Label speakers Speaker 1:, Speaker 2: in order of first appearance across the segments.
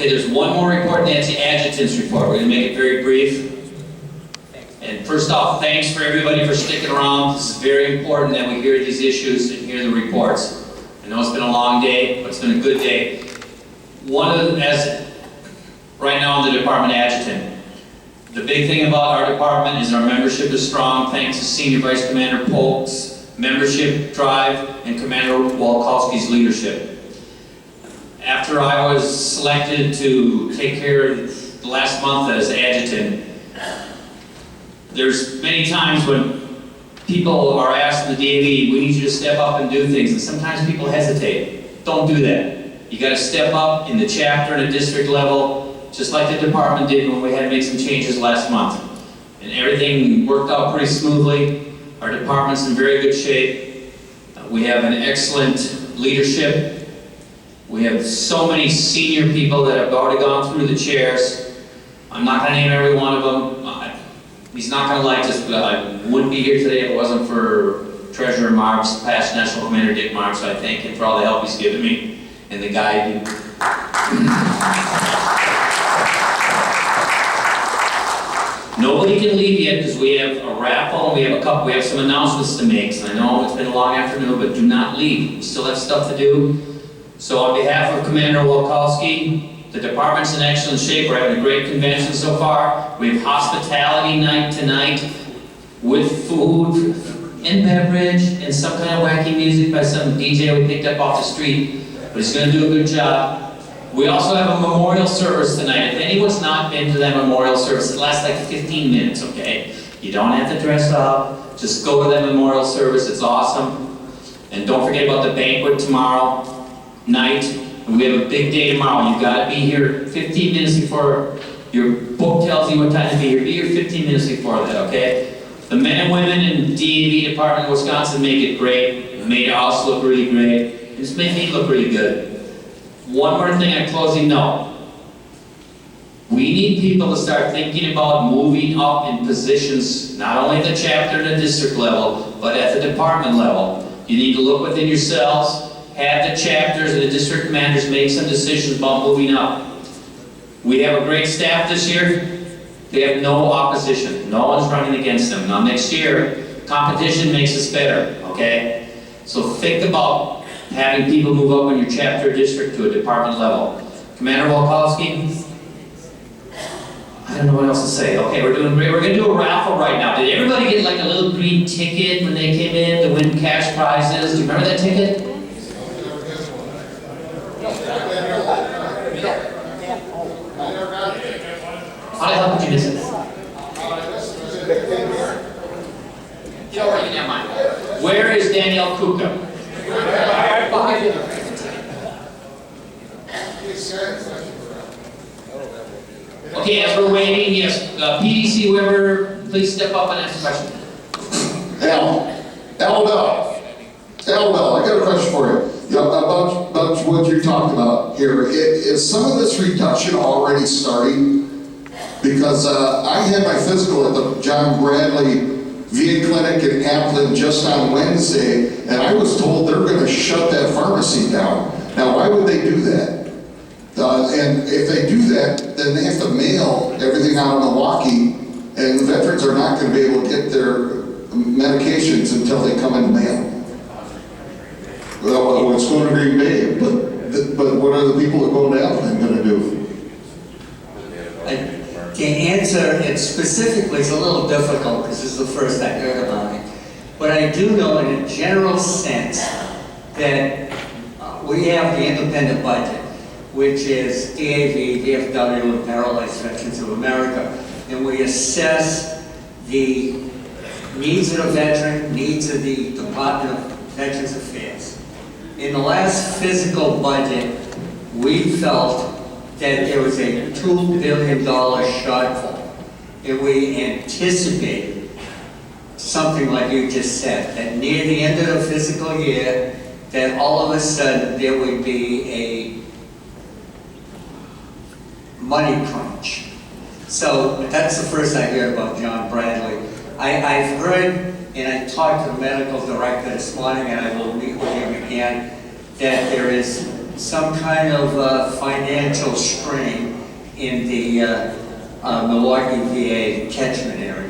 Speaker 1: Okay, there's one more report, and that's the adjutant's report. We're going to make it very brief. And first off, thanks for everybody for sticking around. This is very important that we hear these issues and hear the reports. I know it's been a long day, but it's been a good day. One of the, as right now in the department adjutant, the big thing about our department is our membership is strong, thanks to Senior Vice Commander Polk's membership drive and Commander Walkowski's leadership. After I was selected to take care of the last month as adjutant, there's many times when people are asked in the DAV, we need you to step up and do things, and sometimes people hesitate. Don't do that. You got to step up in the chapter and the district level, just like the department did when we had to make some changes last month. And everything worked out pretty smoothly. Our department's in very good shape. We have an excellent leadership. We have so many senior people that have already gone through the chairs. I'm not going to name every one of them. He's not going to like this, but I wouldn't be here today if it wasn't for Treasurer Marks, past National Commander Dick Marks. So I thank him for all the help he's given me and the guiding. Nobody can leave yet because we have a raffle and we have some announcements to make. So I know it's been a long afternoon, but do not leave. We still have stuff to do. So on behalf of Commander Walkowski, the department's in excellent shape. We're having a great convention so far. We have hospitality night tonight with food and beverage and some kind of wacky music by some DJ we picked up off the street. But he's going to do a good job. We also have a memorial service tonight. If anyone's not been to that memorial service, it lasts like 15 minutes, okay? You don't have to dress up. Just go to that memorial service. It's awesome. And don't forget about the banquet tomorrow night. And we have a big day tomorrow. You've got to be here 15 minutes before your book tells you what time to be here. Be here 15 minutes before that, okay? The men and women in the DAV department of Wisconsin make it great. It made us look really great. It's made me look really good. One more thing on closing note. We need people to start thinking about moving up in positions, not only at the chapter and the district level, but at the department level. You need to look within yourselves. Have the chapters and the district commanders make some decisions about moving up. We have a great staff this year. They have no opposition. No one's running against them. Now next year, competition makes us better, okay? So think about having people move up in your chapter or district to a department level. Commander Walkowski, I don't know what else to say. Okay, we're going to do a raffle right now. Did everybody get like a little green ticket when they came in to win cash prizes? Do you remember that ticket? How the hell did you miss it? Never mind. Where is Danielle Kuka? Okay, as we're waiting, yes, PDC, whoever, please step up and ask a question.
Speaker 2: Bell, I got a question for you. About what you're talking about here. Is some of this reduction already starting? Because I had my physical at the John Bradley VA Clinic in Applin just on Wednesday, and I was told they're going to shut that pharmacy down. Now, why would they do that? And if they do that, then they have to mail everything out of Milwaukee, and the veterans are not going to be able to get their medications until they come in the mail. Well, it's going to Green Bay, but what are the people that go to Applin going to do?
Speaker 3: To answer it specifically is a little difficult because this is the first I heard about it. But I do know in a general sense that we have the independent budget, which is DAV, DFW, and Paralyzed Veterans of America. And we assess the needs of the veteran, needs of the Department of Veterans Affairs. In the last physical budget, we felt that there was a $2 billion shortfall. And we anticipated something like you just said, that near the end of the fiscal year, that all of a sudden there would be a money crunch. So that's the first I heard about John Bradley. I've heard, and I talked to the medical director this morning, and I will meet with him again, that there is some kind of financial strain in the Milwaukee VA catchment area.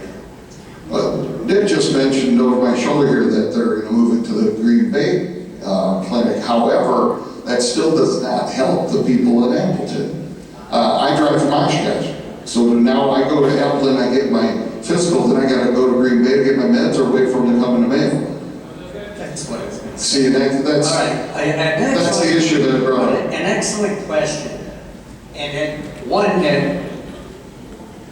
Speaker 2: Dick just mentioned over my shoulder here that they're moving to the Green Bay clinic. However, that still does not help the people in Appleton. I drive from Oshkosh, so now I go to Appleton, I get my physical, then I gotta go to Green Bay to get my meds or wait for them to come in the mail.
Speaker 3: That's what I was going to say.
Speaker 2: See, that's,
Speaker 3: All right.
Speaker 2: that's the issue that I brought up.
Speaker 3: An excellent question, and then one that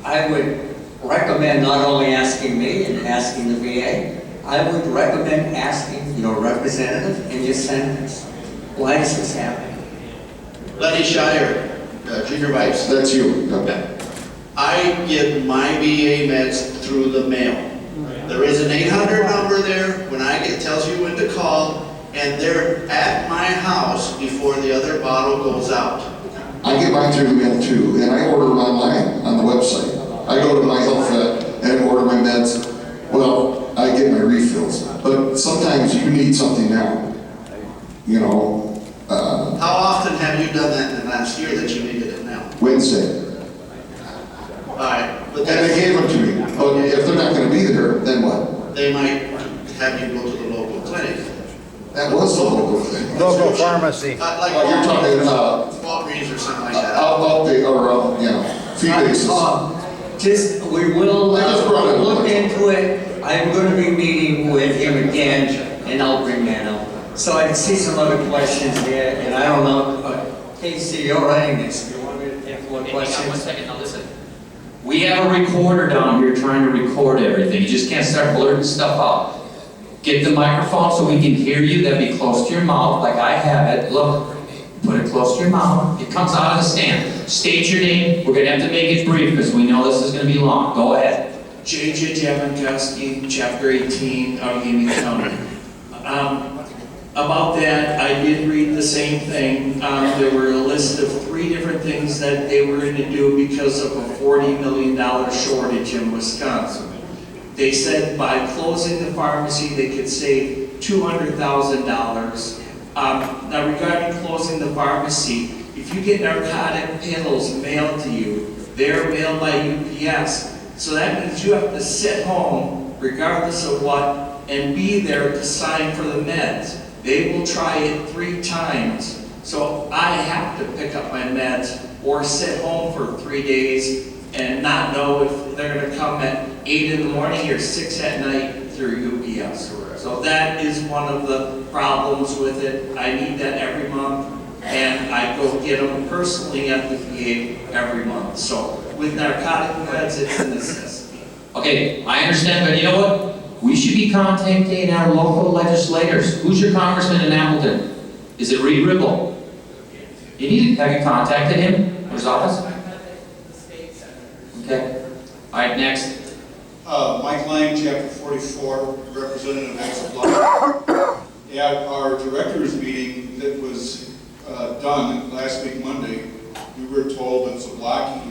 Speaker 3: I would recommend not only asking me and asking the VA, I would recommend asking your representative and your senators. Why is this happening?
Speaker 4: Lenny Shire, Junior Vice.
Speaker 2: That's you.
Speaker 4: Okay. I get my VA meds through the mail. There is an 800 number there. When I get, tells you when to call, and they're at my house before the other bottle goes out.
Speaker 2: I get mine through the mail too, and I order them online on the website. I go to my health vet and order my meds. Well, I get my refills, but sometimes you need something now. You know.
Speaker 4: How often have you done that in the last year that you needed it now?
Speaker 2: Wednesday.
Speaker 4: All right, but
Speaker 2: And they gave them to me. But if they're not going to be there, then what?
Speaker 4: they might have you go to the local clinic.
Speaker 2: That was the local thing.
Speaker 5: Local pharmacy.
Speaker 4: Like
Speaker 2: Oh, you're talking about
Speaker 4: Walgreens or something like that.
Speaker 2: fee basis.
Speaker 3: We will
Speaker 2: I just brought it up.
Speaker 3: look into it. I'm going to be meeting with him again, and I'll bring that up. So I see some other questions here, and I don't know. Casey, you're writing this. You want me to take more questions?
Speaker 1: One second, now listen. We have a recorder down here trying to record everything. You just can't start blurting stuff out. Get the microphone so we can hear you. That'd be close to your mouth, like I have it. Look, put it close to your mouth. It comes out of the stand. State your name. We're gonna have to make it brief because we know this is gonna be long. Go ahead.
Speaker 6: J.J. Javankowski, Chapter 18, Allegheny County. About that, I did read the same thing. There were a list of 3 different things that they were going to do because of a $40 million shortage in Wisconsin. They said by closing the pharmacy, they could save $200,000. Now regarding closing the pharmacy, if you get narcotic pills mailed to you, they're mailed by UPS. So that means you have to sit home, regardless of what, and be there to sign for the meds. They will try it 3 times. So I have to pick up my meds or sit home for 3 days and not know if they're going to come at 8 in the morning or 6 at night through UPS. So that is one of the problems with it. I need that every month, and I go get them personally at the VA every month. So with narcotic meds, it's a necessity.
Speaker 1: Okay, I understand, but you know what? We should be contacting our local legislators. Who's your congressman in Appleton? Is it Reed Ribble? Have you contacted him or his office? Okay. All right, next.
Speaker 7: Mike Lang, Chapter 44, Representative of Block. At our directors meeting that was done last week Monday, we were told that Zablocki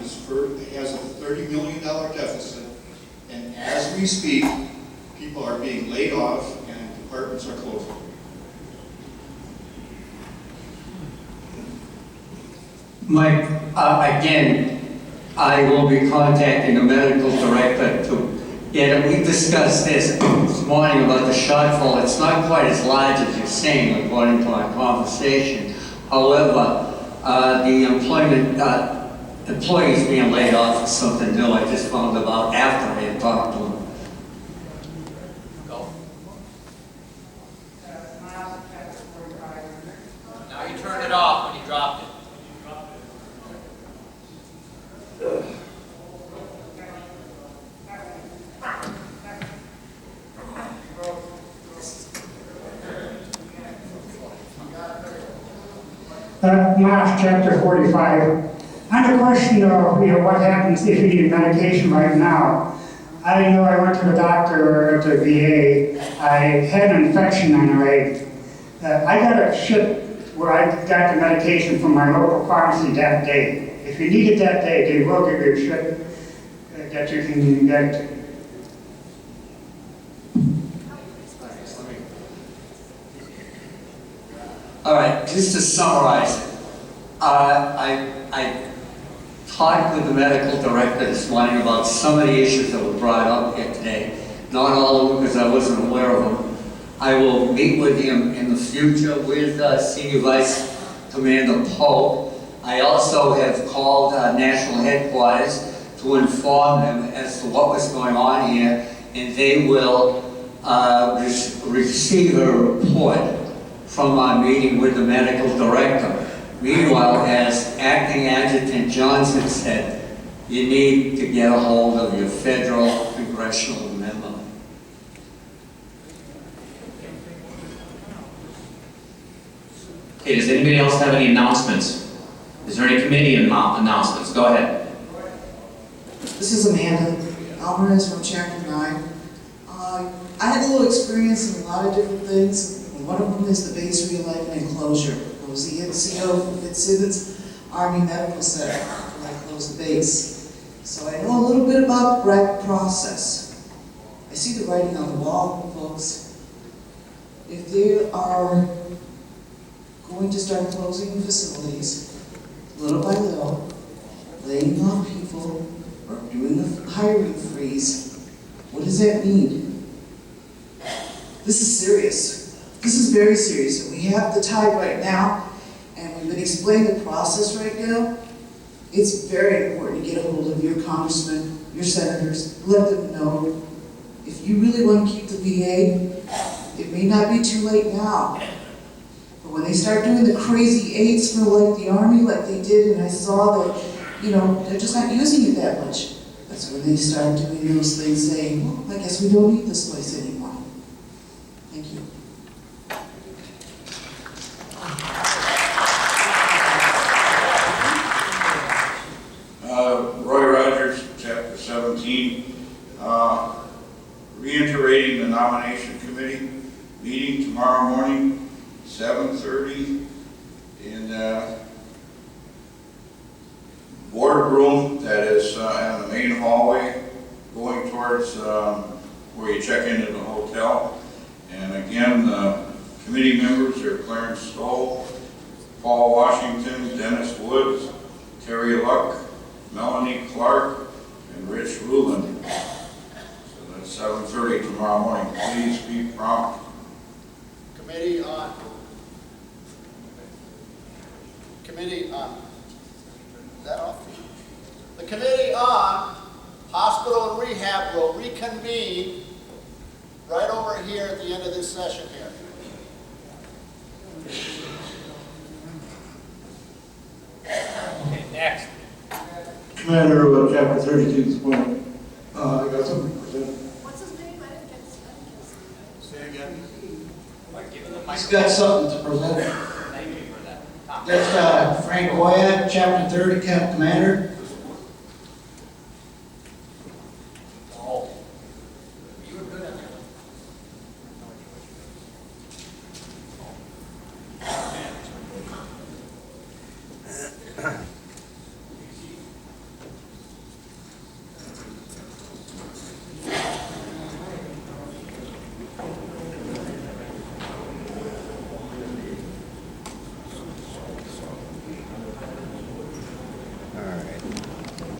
Speaker 7: has a $30 million deficit, and as we speak, people are being laid off and departments are closing.
Speaker 3: Mike, again, I will be contacting the medical director to we discussed this morning about the shortfall. It's not quite as large as you're saying, according to our conversation. However, the employees being laid off is something new I just found about after I had talked to them.
Speaker 1: Now you turn it off when you dropped it.
Speaker 8: March chapter 45. On the question of what happens if you need medication right now, I know I went to the doctor at the VA. I had an infection on my leg. I got a ship where I got the medication from my local pharmacy that day. If you need it that day, they will give you a ship that you can get.
Speaker 3: All right, just to summarize, I talked with the medical director this morning about some of the issues that were brought up here today. Not all of them because I wasn't aware of them. I will meet with him in the future with Senior Vice Commander Pope. I also have called national headquarters to inform them as to what was going on here, and they will receive a report from our meeting with the medical director. Meanwhile, as Acting Adjutant Johnson said, you need to get a hold of your federal congressional member.
Speaker 1: Okay, does anybody else have any announcements? Is there any committee announcements? Go ahead.
Speaker 5: This is Amanda Alvarez from Chapter 9. I had a little experience in a lot of different things. One of them is the base realignment and closure. I was the NCO for Fitzsimmons Army Medical Center when I closed the base. So I know a little bit about the right process. I see the writing on the wall, folks. If they are going to start closing facilities, little by little, laying off people, or doing a hiring freeze, what does that mean? This is serious. This is very serious. And we have the tide right now, and we've been explaining the process right now. It's very important to get a hold of your congressmen, your senators, let them know. If you really want to keep the VA, it may not be too late now. But when they start doing the crazy aids for like the Army, like they did, and I saw that, you know, they're just not using it that much. That's when they start doing those things saying, well, I guess we don't need this place anymore. Thank you.
Speaker 7: Roy Rogers, Chapter 17, reiterating the nomination committee meeting tomorrow morning, 7:30 in boardroom that is in the main hallway going towards where you check into the hotel. And again, the committee members are Clarence Stoll, Paul Washington, Dennis Woods, Terry Luck, Melanie Clark, and Rich Rulin. So that's 7:30 tomorrow morning. Please be prompt.
Speaker 9: Committee on is that off? The Committee on Hospital and Rehab will reconvene right over here at the end of this session here.
Speaker 1: Okay, next.
Speaker 10: Commander, Chapter 32 this morning. I got something to present.
Speaker 11: What's his name? I didn't get his name.
Speaker 9: Say again.
Speaker 10: He's got something to present.
Speaker 1: Thank you for that.
Speaker 10: That's Frank Goya, Chapter 30, Camp Commander.